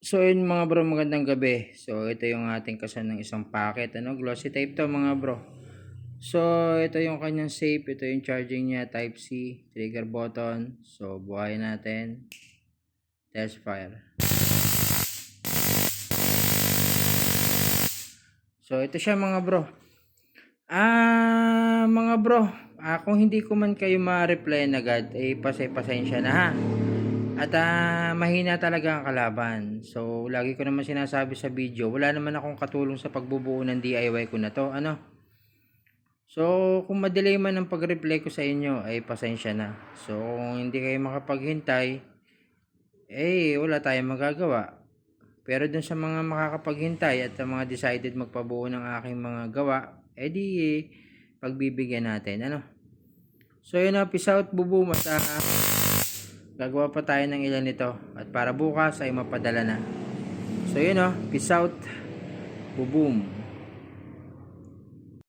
So yun mga bro, magandang gabi. So ito yung ating kasan ng isang packet, glossy tape to mga bro. So ito yung kanyang safe, ito yung charging niya, type C, trigger button. So buhayin natin, test fire. So ito siya mga bro. Mga bro, kung hindi ko man kayo ma-reply agad, pasensya na ha. At mahina talaga ang kalaban. So lagi ko naman sinasabi sa video, wala naman akong katulong sa pagbubuo ng DIY ko na to, So kung madelay man ang pag-reply ko sa inyo, ay pasensya na. So kung hindi kayo makapaghintay, wala tayong magagawa. Pero dun sa mga makakapaghintay at mga decided magpabuo ng aking mga gawa, pagbibigyan natin, So yun na, peace out bubu, at gagawa pa tayo ng ilan nito at para bukas ay mapadala na. So yun, peace out, boom.